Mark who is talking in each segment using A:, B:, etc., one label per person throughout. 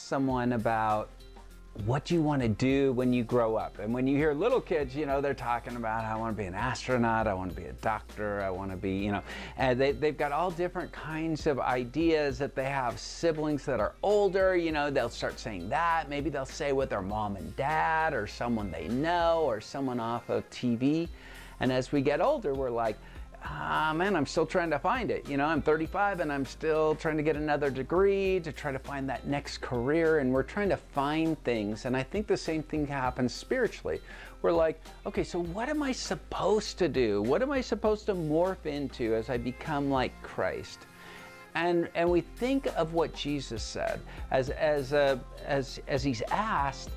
A: someone about what you want to do when you grow up, and when you hear little kids, you know, they're talking about, I want to be an astronaut, I want to be a doctor, I want to be, you know, and they've got all different kinds of ideas. That they have siblings that are older, you know, they'll start saying that. Maybe they'll say with their mom and dad, or someone they know, or someone off of TV. And as we get older, we're like, man, I'm still trying to find it. You know, I'm 35 and I'm still trying to get another degree to try to find that next career, and we're trying to find things. And I think the same thing happens spiritually. We're like, okay, so what am I supposed to do? What am I supposed to morph into as I become like Christ? And we think of what Jesus said as he's asked,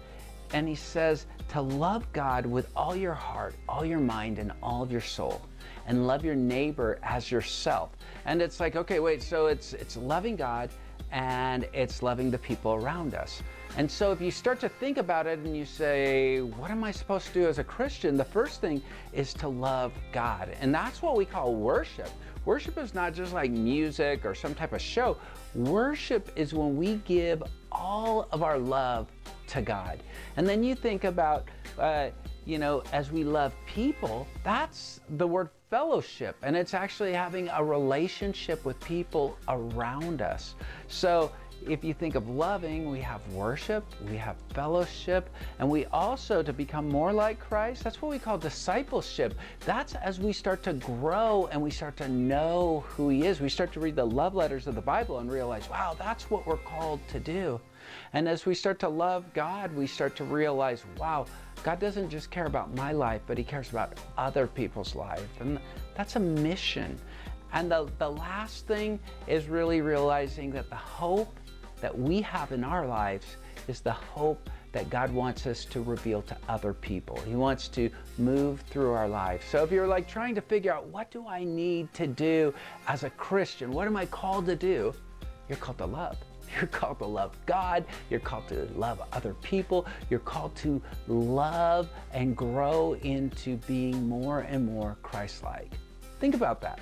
A: and he says to love God with all your heart, all your mind, and all of your soul, and love your neighbor as yourself. And it's like, okay, wait, so it's loving God and it's loving the people around us. And so if you start to think about it and you say, what am I supposed to do as a Christian? The first thing is to love God. And that's what we call worship. Worship is not just like music or some type of show. Worship is when we give all of our love to God. And then you think about, you know, as we love people, that's the word fellowship, and it's actually having a relationship with people around us. So if you think of loving, we have worship, we have fellowship, and we also, to become more like Christ, that's what we call discipleship. That's as we start to grow and we start to know who He is. We start to read the love letters of the Bible and realize, wow, that's what we're called to do. And as we start to love God, we start to realize, wow, God doesn't just care about my life, but He cares about other people's lives. And that's a mission. And the last thing is really realizing that the hope that we have in our lives is the hope that God wants us to reveal to other people. He wants to move through our lives. So if you're like trying to figure out, what do I need to do as a Christian? What am I called to do? You're called to love. You're called to love God. You're called to love other people. You're called to love and grow into being more and more Christ-like. Think about that.